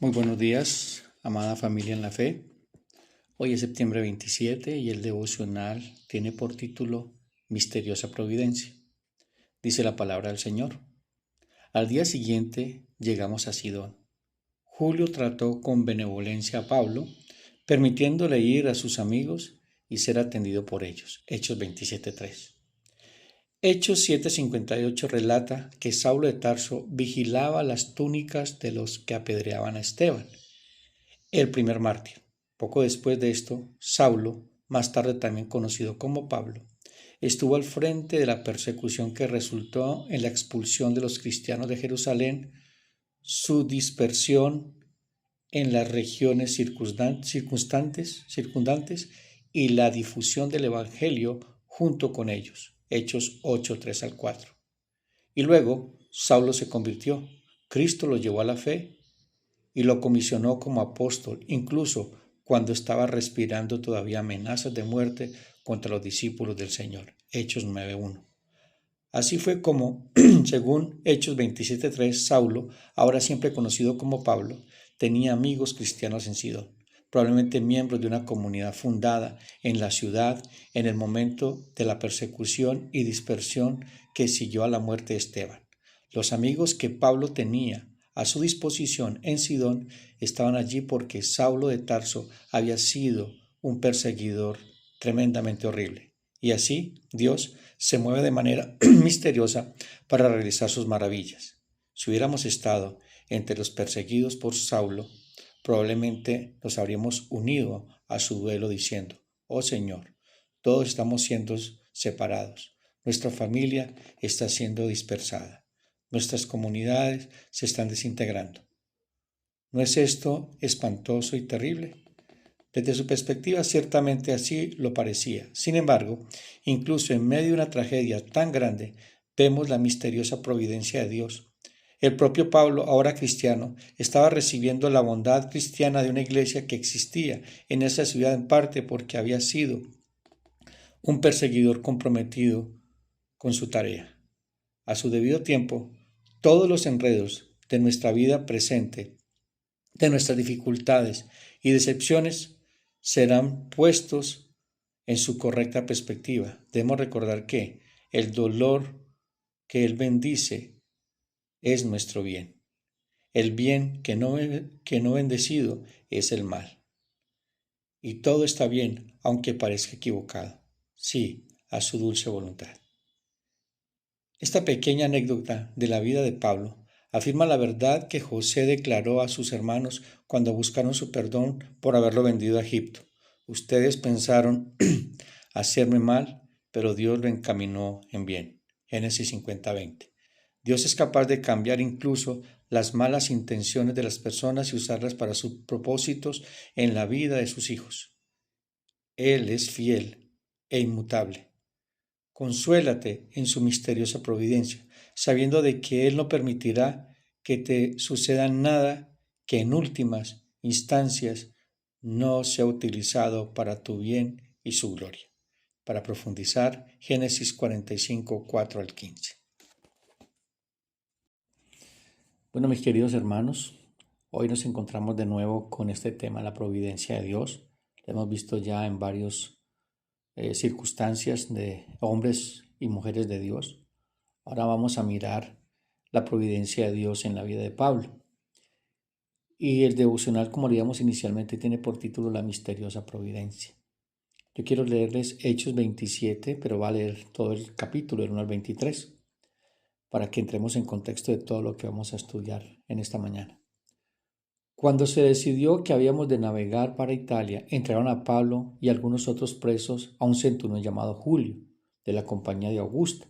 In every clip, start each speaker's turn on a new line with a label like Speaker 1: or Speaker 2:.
Speaker 1: Muy buenos días, amada familia en la fe. Hoy es septiembre 27 y el devocional tiene por título Misteriosa Providencia. Dice la palabra del Señor. Al día siguiente llegamos a Sidón. Julio trató con benevolencia a Pablo, permitiéndole ir a sus amigos y ser atendido por ellos. Hechos 27:3. Hechos 7:58 relata que Saulo de Tarso vigilaba las túnicas de los que apedreaban a Esteban, el primer mártir. Poco después de esto, Saulo, más tarde también conocido como Pablo, estuvo al frente de la persecución que resultó en la expulsión de los cristianos de Jerusalén, su dispersión en las regiones circundantes y la difusión del Evangelio junto con ellos. Hechos 8:3-4. Y luego Saulo se convirtió. Cristo lo llevó a la fe y lo comisionó como apóstol, incluso cuando estaba respirando todavía amenazas de muerte contra los discípulos del Señor. Hechos 9:1. Así fue como, según Hechos 27:3, Saulo, ahora siempre conocido como Pablo, tenía amigos cristianos en Sidón, probablemente miembros de una comunidad fundada en la ciudad en el momento de la persecución y dispersión que siguió a la muerte de Esteban. Los amigos que Pablo tenía a su disposición en Sidón estaban allí porque Saulo de Tarso había sido un perseguidor tremendamente horrible. Y así Dios se mueve de manera misteriosa para realizar sus maravillas. Si hubiéramos estado entre los perseguidos por Saulo, probablemente nos habríamos unido a su duelo diciendo: oh Señor, todos estamos siendo separados, nuestra familia está siendo dispersada, nuestras comunidades se están desintegrando. ¿No es esto espantoso y terrible? Desde su perspectiva, ciertamente así lo parecía. Sin embargo, incluso en medio de una tragedia tan grande, vemos la misteriosa providencia de Dios. El propio Pablo, ahora cristiano, estaba recibiendo la bondad cristiana de una iglesia que existía en esa ciudad en parte porque había sido un perseguidor comprometido con su tarea. A su debido tiempo, todos los enredos de nuestra vida presente, de nuestras dificultades y decepciones, serán puestos en su correcta perspectiva. Debemos recordar que el dolor que Él bendice es nuestro bien. El bien que no bendecido es el mal. Y todo está bien, aunque parezca equivocado. Sí, a su dulce voluntad. Esta pequeña anécdota de la vida de Pablo afirma la verdad que José declaró a sus hermanos cuando buscaron su perdón por haberlo vendido a Egipto. Ustedes pensaron hacerme mal, pero Dios lo encaminó en bien. Génesis 50:20. Dios es capaz de cambiar incluso las malas intenciones de las personas y usarlas para sus propósitos en la vida de sus hijos. Él es fiel e inmutable. Consuélate en su misteriosa providencia, sabiendo de que Él no permitirá que te suceda nada que en últimas instancias no sea utilizado para tu bien y su gloria. Para profundizar, Génesis 45, 4-15. Bueno, mis queridos hermanos, hoy nos encontramos de nuevo con este tema, la providencia de Dios. Lo hemos visto ya en varias circunstancias de hombres y mujeres de Dios. Ahora vamos a mirar la providencia de Dios en la vida de Pablo. Y el devocional, como leíamos inicialmente, tiene por título La misteriosa providencia. Yo quiero leerles Hechos 27, pero va a leer todo el capítulo, el 1 al 23, para que entremos en contexto de todo lo que vamos a estudiar en esta mañana. Cuando se decidió que habíamos de navegar para Italia, entregaron a Pablo y algunos otros presos a un centurión llamado Julio, de la compañía de Augusto,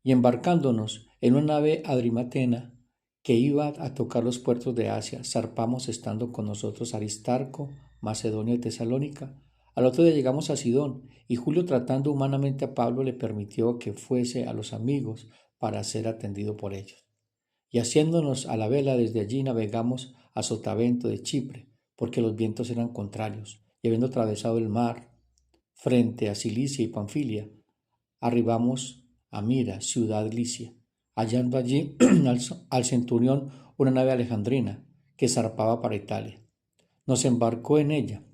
Speaker 1: y embarcándonos en una nave adrimatena que iba a tocar los puertos de Asia, zarpamos estando con nosotros Aristarco, Macedonia y Tesalónica. Al otro día llegamos a Sidón, y Julio, tratando humanamente a Pablo, le permitió que fuese a los amigos para ser atendido por ellos. Y haciéndonos a la vela desde allí navegamos a Sotavento de Chipre, porque los vientos eran contrarios, y habiendo atravesado el mar frente a Cilicia y Panfilia, arribamos a Mira, ciudad licia, hallando allí al centurión una nave alejandrina, que zarpaba para Italia. Nos embarcó en ella,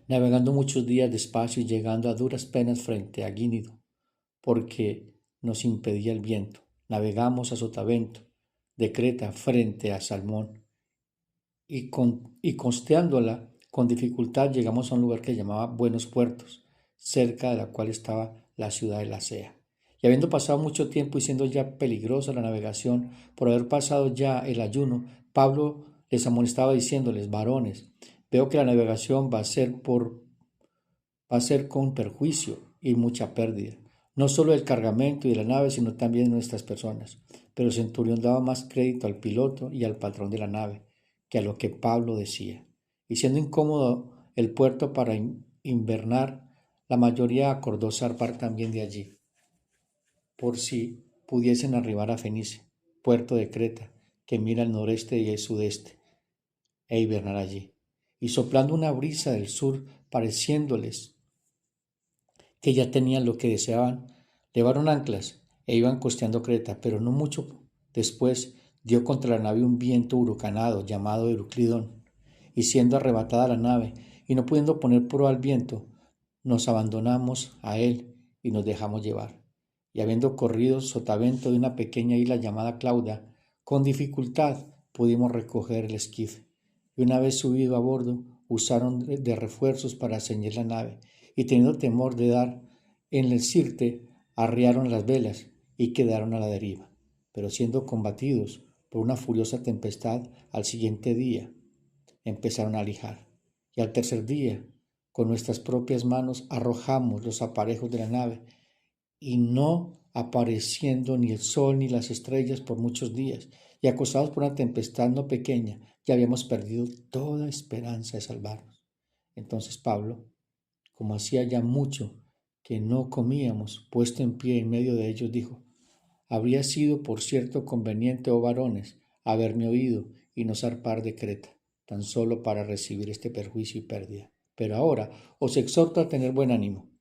Speaker 1: navegando muchos días despacio y llegando a duras penas frente a Gínido, porque nos impedía el viento. Navegamos a Sotavento, de Creta, frente a Salmón, y costeándola con dificultad llegamos a un lugar que se llamaba Buenos Puertos, cerca de la cual estaba la ciudad de Lasea. Y habiendo pasado mucho tiempo y siendo ya peligrosa la navegación, por haber pasado ya el ayuno, Pablo les amonestaba diciéndoles: varones, veo que la navegación va a ser con perjuicio y mucha pérdida, no solo del cargamento y de la nave, sino también de nuestras personas. Pero el centurión daba más crédito al piloto y al patrón de la nave que a lo que Pablo decía. Y siendo incómodo el puerto para invernar, la mayoría acordó zarpar también de allí, por si pudiesen arribar a Fenice, puerto de Creta, que mira al noreste y al sudeste, e hibernar allí. Y soplando una brisa del sur, pareciéndoles que ya tenían lo que deseaban, levaron anclas e iban costeando Creta, pero no mucho después dio contra la nave un viento huracanado llamado Euroclidón, y siendo arrebatada la nave y no pudiendo poner proa al viento, nos abandonamos a él y nos dejamos llevar. Y habiendo corrido sotavento de una pequeña isla llamada Clauda, con dificultad pudimos recoger el esquife. Y una vez subido a bordo, usaron de refuerzos para ceñir la nave, y teniendo temor de dar en el sirte, arriaron las velas y quedaron a la deriva. Pero siendo combatidos por una furiosa tempestad, al siguiente día empezaron a lijar. Y al tercer día, con nuestras propias manos, arrojamos los aparejos de la nave, y no apareciendo ni el sol ni las estrellas por muchos días, y acosados por una tempestad no pequeña, ya habíamos perdido toda esperanza de salvarnos. Entonces Pablo, como hacía ya mucho que no comíamos, puesto en pie en medio de ellos, dijo: habría sido por cierto conveniente, oh varones, haberme oído y no zarpar de Creta, tan solo para recibir este perjuicio y pérdida. Pero ahora os exhorto a tener buen ánimo,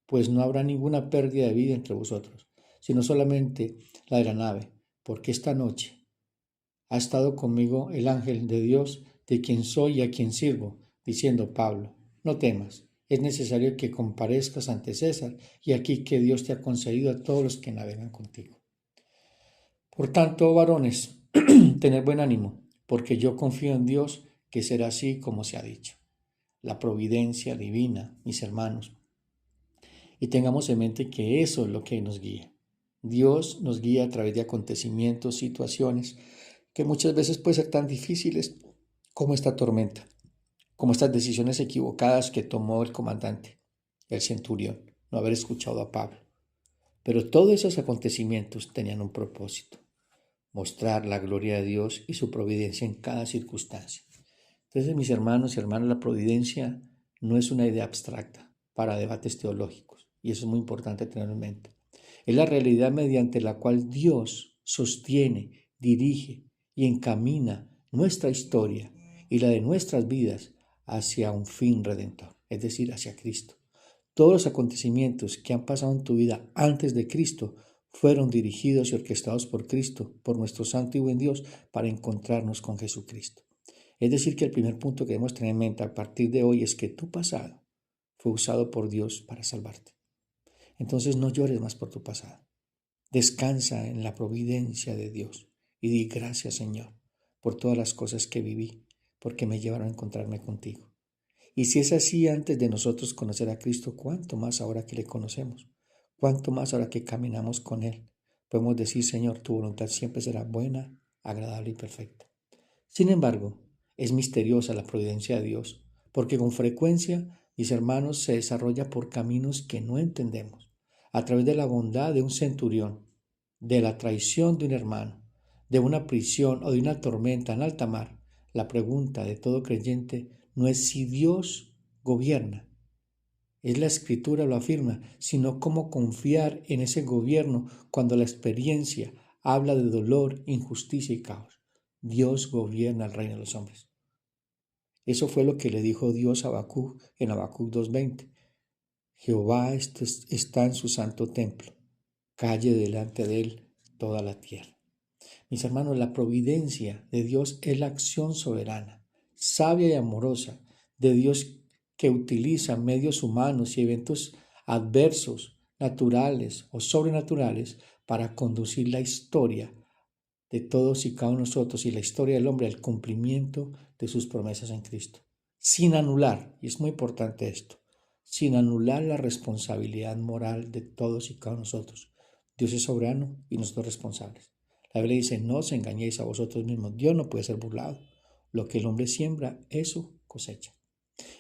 Speaker 1: pues no habrá ninguna pérdida de vida entre vosotros, sino solamente la de la nave, porque esta noche ha estado conmigo el ángel de Dios, de quien soy y a quien sirvo, diciendo: Pablo, no temas, es necesario que comparezcas ante César, y aquí que Dios te ha concedido a todos los que navegan contigo. Por tanto, varones, tened buen ánimo, porque yo confío en Dios que será así como se ha dicho. La providencia divina, mis hermanos, y tengamos en mente que eso es lo que nos guía. Dios nos guía a través de acontecimientos, situaciones que muchas veces pueden ser tan difíciles como esta tormenta, como estas decisiones equivocadas que tomó el comandante, el centurión, no haber escuchado a Pablo. Pero todos esos acontecimientos tenían un propósito: mostrar la gloria de Dios y su providencia en cada circunstancia. Entonces, mis hermanos y hermanas, la providencia no es una idea abstracta para debates teológicos, y eso es muy importante tenerlo en mente. Es la realidad mediante la cual Dios sostiene, dirige y encamina nuestra historia y la de nuestras vidas hacia un fin redentor, es decir, hacia Cristo. Todos los acontecimientos que han pasado en tu vida antes de Cristo fueron dirigidos y orquestados por Cristo, por nuestro Santo y buen Dios, para encontrarnos con Jesucristo. Es decir, que el primer punto que debemos tener en mente a partir de hoy es que tu pasado fue usado por Dios para salvarte. Entonces no llores más por tu pasado. Descansa en la providencia de Dios y di: gracias, Señor, por todas las cosas que viví, porque me llevaron a encontrarme contigo. Y si es así antes de nosotros conocer a Cristo, ¿cuánto más ahora que le conocemos? ¿Cuánto más ahora que caminamos con Él? Podemos decir: Señor, tu voluntad siempre será buena, agradable y perfecta. Sin embargo, es misteriosa la providencia de Dios, porque con frecuencia, mis hermanos, se desarrolla por caminos que no entendemos, a través de la bondad de un centurión, de la traición de un hermano, de una prisión o de una tormenta en alta mar. La pregunta de todo creyente no es si Dios gobierna, es la Escritura lo afirma, sino cómo confiar en ese gobierno cuando la experiencia habla de dolor, injusticia y caos. Dios gobierna el reino de los hombres. Eso fue lo que le dijo Dios a Habacuc en Habacuc 2:20. Jehová está en su santo templo, calle delante de él toda la tierra. Mis hermanos, la providencia de Dios es la acción soberana, sabia y amorosa de Dios que utiliza medios humanos y eventos adversos, naturales o sobrenaturales para conducir la historia de todos y cada uno de nosotros y la historia del hombre al cumplimiento de sus promesas en Cristo. Sin anular, y es muy importante esto, sin anular la responsabilidad moral de todos y cada uno de nosotros. Dios es soberano y nosotros responsables. La Biblia dice, no os engañéis a vosotros mismos. Dios no puede ser burlado. Lo que el hombre siembra, eso cosecha.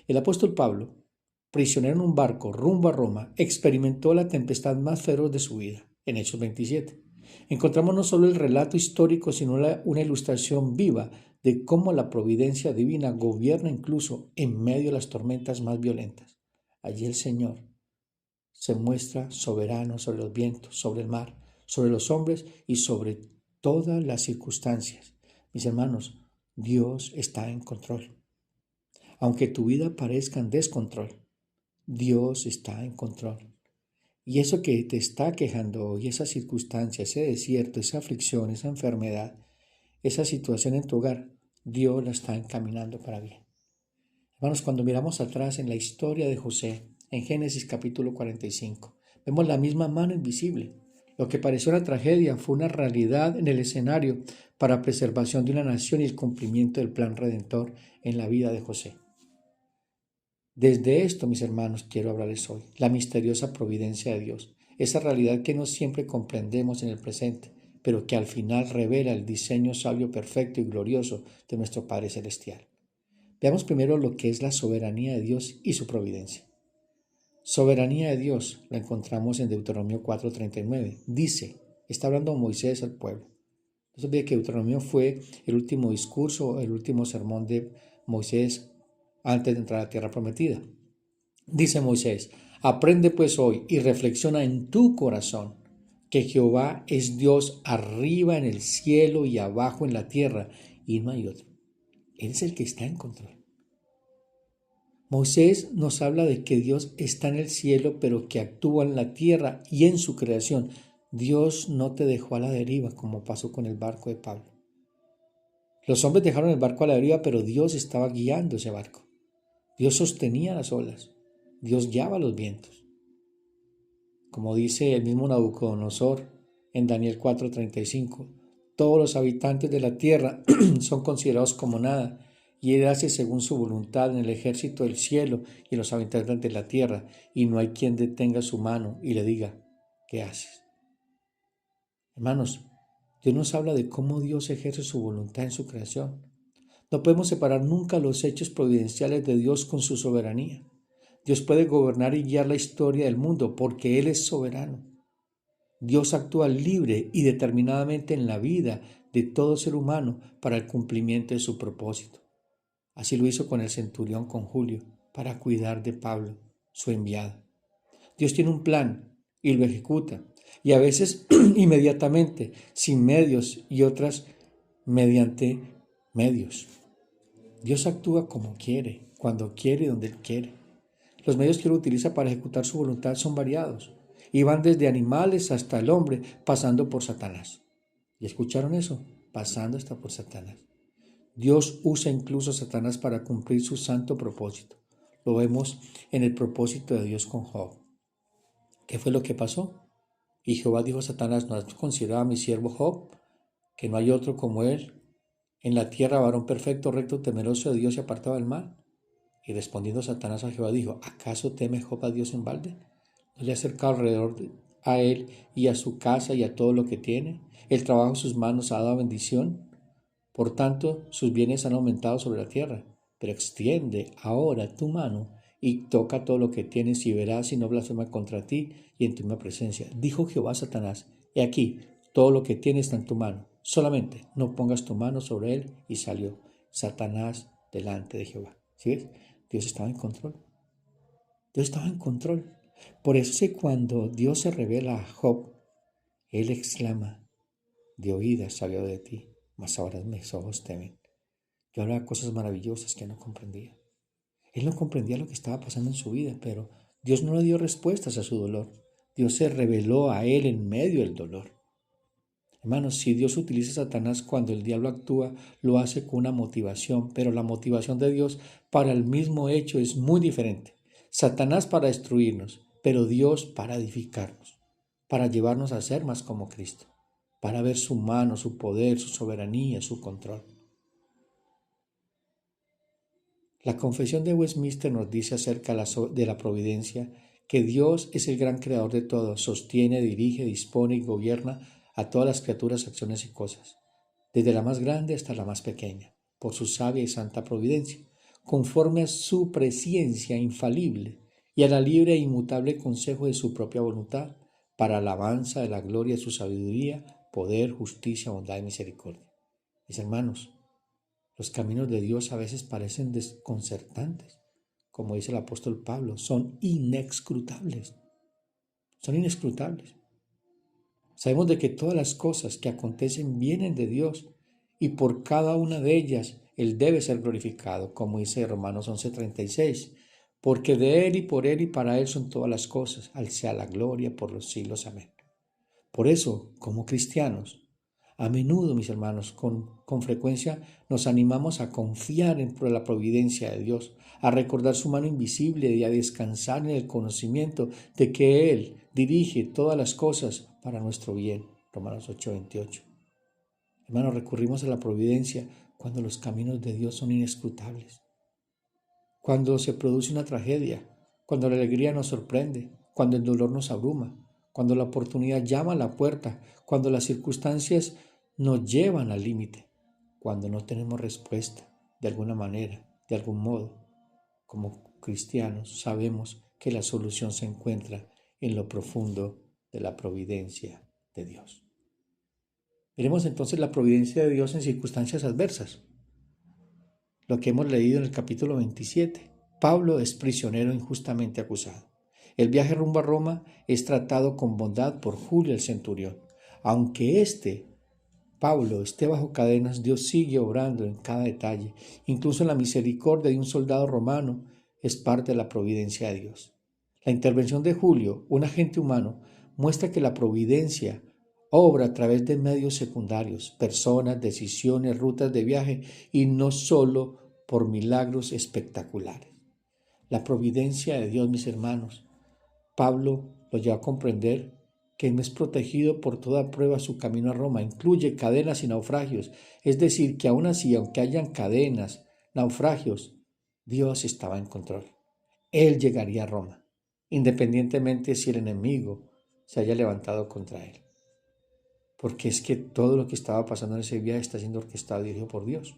Speaker 1: El apóstol Pablo, prisionero en un barco rumbo a Roma, experimentó la tempestad más feroz de su vida, en Hechos 27. Encontramos no solo el relato histórico, sino una ilustración viva de cómo la providencia divina gobierna incluso en medio de las tormentas más violentas. Allí el Señor se muestra soberano sobre los vientos, sobre el mar, sobre los hombres y sobre todas las circunstancias. Mis hermanos, Dios está en control. Aunque tu vida parezca en descontrol, Dios está en control. Y eso que te está quejando hoy, esa circunstancia, ese desierto, esa aflicción, esa enfermedad, esa situación en tu hogar, Dios la está encaminando para bien. Hermanos, cuando miramos atrás en la historia de José, en Génesis capítulo 45, vemos la misma mano invisible. Lo que pareció una tragedia fue una realidad en el escenario para preservación de una nación y el cumplimiento del plan redentor en la vida de José. Desde esto, mis hermanos, quiero hablarles hoy, la misteriosa providencia de Dios, esa realidad que no siempre comprendemos en el presente, pero que al final revela el diseño sabio, perfecto y glorioso de nuestro Padre Celestial. Veamos primero lo que es la soberanía de Dios y su providencia. Soberanía de Dios la encontramos en Deuteronomio 4:39. Dice, está hablando Moisés al pueblo. No se olvide que Deuteronomio fue el último discurso, el último sermón de Moisés antes de entrar a la tierra prometida. Dice Moisés, aprende pues hoy y reflexiona en tu corazón que Jehová es Dios arriba en el cielo y abajo en la tierra y no hay otro. Él es el que está en control. Moisés nos habla de que Dios está en el cielo, pero que actúa en la tierra y en su creación. Dios no te dejó a la deriva como pasó con el barco de Pablo. Los hombres dejaron el barco a la deriva, pero Dios estaba guiando ese barco. Dios sostenía las olas. Dios guiaba los vientos. Como dice el mismo Nabucodonosor en Daniel 4:35, todos los habitantes de la tierra son considerados como nada, y Él hace según su voluntad en el ejército del cielo y en los habitantes de la tierra, y no hay quien detenga su mano y le diga, ¿qué haces? Hermanos, Dios nos habla de cómo Dios ejerce su voluntad en su creación. No podemos separar nunca los hechos providenciales de Dios con su soberanía. Dios puede gobernar y guiar la historia del mundo porque Él es soberano. Dios actúa libre y determinadamente en la vida de todo ser humano para el cumplimiento de su propósito. Así lo hizo con el centurión, con Julio, para cuidar de Pablo, su enviado. Dios tiene un plan y lo ejecuta, y a veces inmediatamente, sin medios, y otras mediante medios. Dios actúa como quiere, cuando quiere y donde Él quiere. Los medios que Él utiliza para ejecutar su voluntad son variados y van desde animales hasta el hombre, pasando por Satanás. ¿Y escucharon eso? Pasando hasta por Satanás. Dios usa incluso a Satanás para cumplir su santo propósito. Lo vemos en el propósito de Dios con Job. ¿Qué fue lo que pasó? Y Jehová dijo a Satanás, ¿no has considerado a mi siervo Job, que no hay otro como él en la tierra, varón perfecto, recto, temeroso de Dios y apartado del mal? Y respondiendo Satanás a Jehová dijo, ¿acaso teme Job a Dios en balde? ¿No le ha acercado alrededor a él y a su casa y a todo lo que tiene? El trabajo de sus manos ha dado bendición. Por tanto, sus bienes han aumentado sobre la tierra. Pero extiende ahora tu mano y toca todo lo que tienes y verás si no blasfema contra ti y en tu misma presencia. Dijo Jehová a Satanás, he aquí, todo lo que tienes está en tu mano. Solamente no pongas tu mano sobre él. Y salió Satanás delante de Jehová. ¿Sí ves? Dios estaba en control. Dios estaba en control. Por eso es que cuando Dios se revela a Job, él exclama, de oídas sabía de ti, mas ahora mis ojos te ven. Yo hablaba cosas maravillosas que no comprendía. Él no comprendía lo que estaba pasando en su vida, pero Dios no le dio respuestas a su dolor. Dios se reveló a él en medio del dolor. Hermanos, si Dios utiliza a Satanás cuando el diablo actúa, lo hace con una motivación, pero la motivación de Dios para el mismo hecho es muy diferente. Satanás para destruirnos, pero Dios para edificarnos, para llevarnos a ser más como Cristo, para ver su mano, su poder, su soberanía, su control. La Confesión de Westminster nos dice acerca de la providencia que Dios es el gran creador de todo, sostiene, dirige, dispone y gobierna a todas las criaturas, acciones y cosas, desde la más grande hasta la más pequeña, por su sabia y santa providencia, conforme a su presciencia infalible y a la libre e inmutable consejo de su propia voluntad, para alabanza de la gloria de su sabiduría, poder, justicia, bondad y misericordia. Mis hermanos, los caminos de Dios a veces parecen desconcertantes. Como dice el apóstol Pablo, son inescrutables. Son inescrutables. Sabemos de que todas las cosas que acontecen vienen de Dios y por cada una de ellas Él debe ser glorificado, como dice Romanos 11:36. Porque de Él y por Él y para Él son todas las cosas. Al sea la gloria por los siglos. Amén. Por eso, como cristianos, a menudo, mis hermanos, con frecuencia nos animamos a confiar en la providencia de Dios, a recordar su mano invisible y a descansar en el conocimiento de que Él dirige todas las cosas para nuestro bien. Romanos 8:28. Hermanos, recurrimos a la providencia cuando los caminos de Dios son inescrutables, cuando se produce una tragedia, cuando la alegría nos sorprende, cuando el dolor nos abruma, cuando la oportunidad llama a la puerta, cuando las circunstancias nos llevan al límite, cuando no tenemos respuesta de alguna manera, de algún modo. Como cristianos sabemos que la solución se encuentra en lo profundo de la providencia de Dios. Veremos entonces la providencia de Dios en circunstancias adversas. Lo que hemos leído en el capítulo 27. Pablo es prisionero injustamente acusado. El viaje rumbo a Roma es tratado con bondad por Julio el centurión. Aunque Pablo, esté bajo cadenas, Dios sigue obrando en cada detalle. Incluso en la misericordia de un soldado romano es parte de la providencia de Dios. La intervención de Julio, un agente humano, muestra que la providencia obra a través de medios secundarios, personas, decisiones, rutas de viaje y no solo por milagros espectaculares. La providencia de Dios, mis hermanos, Pablo lo lleva a comprender que no es protegido por toda prueba su camino a Roma. Incluye cadenas y naufragios. Es decir, que aún así, aunque hayan cadenas, naufragios, Dios estaba en control. Él llegaría a Roma, independientemente si el enemigo se haya levantado contra él. Porque es que todo lo que estaba pasando en ese viaje está siendo orquestado y dirigido por Dios.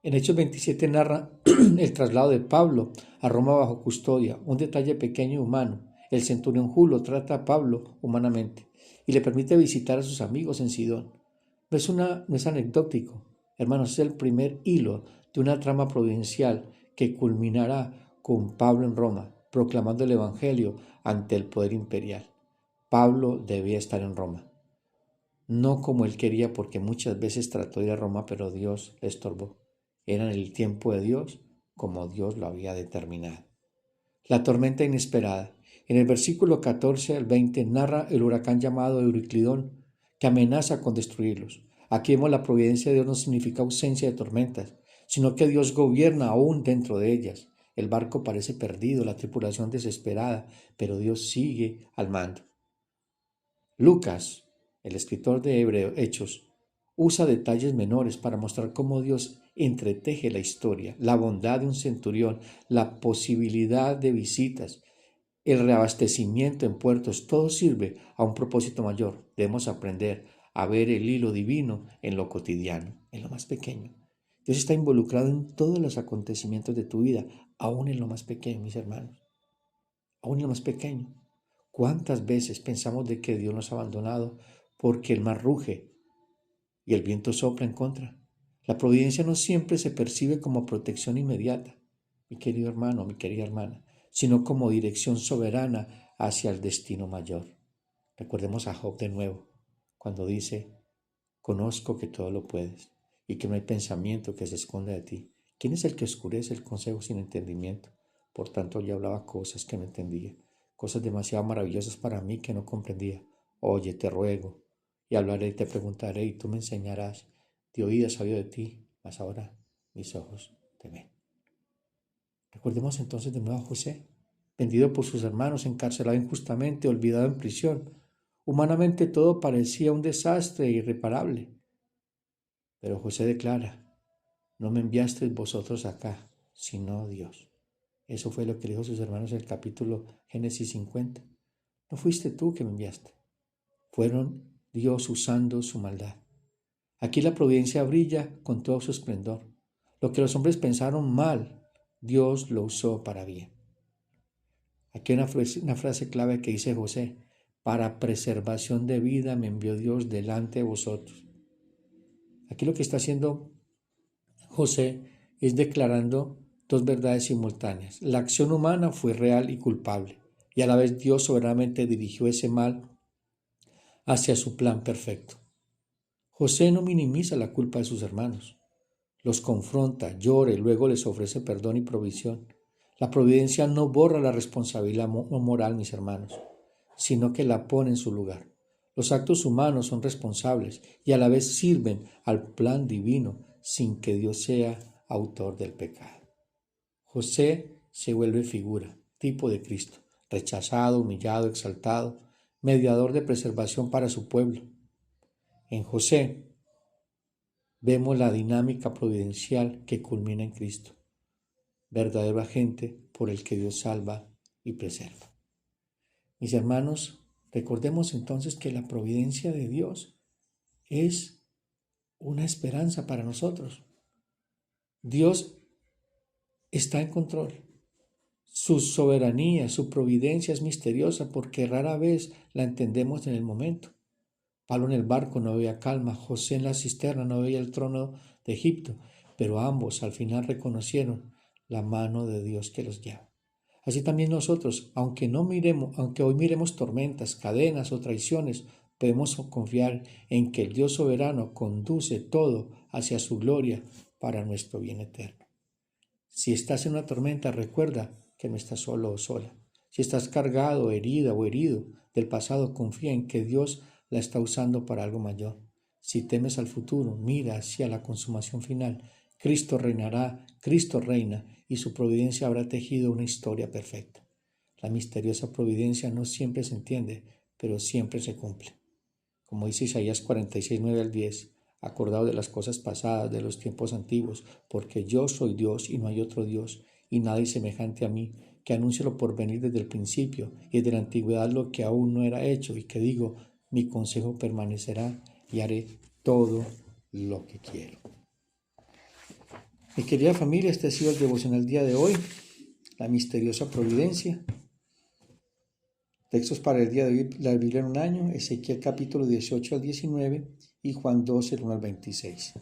Speaker 1: En Hechos 27 narra el traslado de Pablo a Roma bajo custodia, un detalle pequeño y humano. El centurión Julio trata a Pablo humanamente y le permite visitar a sus amigos en Sidón. No es anecdótico, hermanos, es el primer hilo de una trama providencial que culminará con Pablo en Roma, proclamando el Evangelio ante el poder imperial. Pablo debía estar en Roma, no como él quería, porque muchas veces trató de ir a Roma, pero Dios le estorbó. Era en el tiempo de Dios, como Dios lo había determinado. La tormenta inesperada. En el versículo 14 al 20 narra el huracán llamado Euriclidón, que amenaza con destruirlos. Aquí vemos la providencia de Dios no significa ausencia de tormentas, sino que Dios gobierna aún dentro de ellas. El barco parece perdido, la tripulación desesperada, pero Dios sigue al mando. Lucas, el escritor de Hechos, usa detalles menores para mostrar cómo Dios entreteje la historia, la bondad de un centurión, la posibilidad de visitas, el reabastecimiento en puertos, todo sirve a un propósito mayor. Debemos aprender a ver el hilo divino en lo cotidiano, en lo más pequeño. Dios está involucrado en todos los acontecimientos de tu vida, aún en lo más pequeño, mis hermanos, aún en lo más pequeño. ¿Cuántas veces pensamos de que Dios nos ha abandonado porque el mar ruge y el viento sopla en contra? La providencia no siempre se percibe como protección inmediata, mi querido hermano, mi querida hermana, sino como dirección soberana hacia el destino mayor. Recordemos a Job de nuevo, cuando dice, conozco que todo lo puedes y que no hay pensamiento que se esconda de ti. ¿Quién es el que oscurece el consejo sin entendimiento? Por tanto, yo hablaba cosas que no entendía, cosas demasiado maravillosas para mí que no comprendía. Oye, te ruego, y hablaré y te preguntaré y tú me enseñarás. De oídas he oído de ti, mas ahora mis ojos te ven. Recordemos entonces de nuevo a José, vendido por sus hermanos, encarcelado injustamente, olvidado en prisión. Humanamente todo parecía un desastre irreparable. Pero José declara, no me enviasteis vosotros acá, sino Dios. Eso fue lo que dijo a sus hermanos en el capítulo Génesis 50. No fuiste tú que me enviaste. Fueron Dios usando su maldad. Aquí la providencia brilla con todo su esplendor. Lo que los hombres pensaron mal, Dios lo usó para bien. Aquí hay una frase clave que dice José, para preservación de vida me envió Dios delante de vosotros. Aquí lo que está haciendo José es declarando dos verdades simultáneas. La acción humana fue real y culpable, y a la vez Dios soberanamente dirigió ese mal hacia su plan perfecto. José no minimiza la culpa de sus hermanos, los confronta, llora y luego les ofrece perdón y provisión. La providencia no borra la responsabilidad moral, mis hermanos, sino que la pone en su lugar. Los actos humanos son responsables y a la vez sirven al plan divino sin que Dios sea autor del pecado. José se vuelve figura, tipo de Cristo, rechazado, humillado, exaltado, mediador de preservación para su pueblo. En José vemos la dinámica providencial que culmina en Cristo, verdadero agente por el que Dios salva y preserva. Mis hermanos, recordemos entonces que la providencia de Dios es una esperanza para nosotros. Dios está en control. Su soberanía, su providencia es misteriosa porque rara vez la entendemos en el momento. Pablo en el barco no veía calma, José en la cisterna no veía el trono de Egipto, pero ambos al final reconocieron la mano de Dios que los lleva. Así también nosotros, aunque hoy miremos tormentas, cadenas o traiciones, podemos confiar en que el Dios soberano conduce todo hacia su gloria para nuestro bien eterno. Si estás en una tormenta, recuerda que no estás solo o sola. Si estás cargado, herida o herido del pasado, confía en que Dios la está usando para algo mayor. Si temes al futuro, mira hacia la consumación final. Cristo reinará, Cristo reina y su providencia habrá tejido una historia perfecta. La misteriosa providencia no siempre se entiende, pero siempre se cumple. Como dice Isaías 46, 9 al 10, acordado de las cosas pasadas, de los tiempos antiguos, porque yo soy Dios y no hay otro Dios, y nadie semejante a mí, que anuncie lo por venir desde el principio y desde la antigüedad lo que aún no era hecho, y que digo, mi consejo permanecerá y haré todo lo que quiero. Mi querida familia, este ha sido el devocional del día de hoy, la misteriosa providencia. Textos para el día de hoy, la Biblia en un año, Ezequiel capítulo 18 al 19 y Juan 12, el 1 al 26.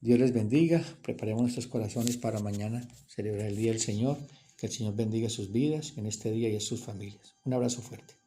Speaker 1: Dios les bendiga, preparemos nuestros corazones para mañana celebrar el Día del Señor, que el Señor bendiga sus vidas en este día y a sus familias. Un abrazo fuerte.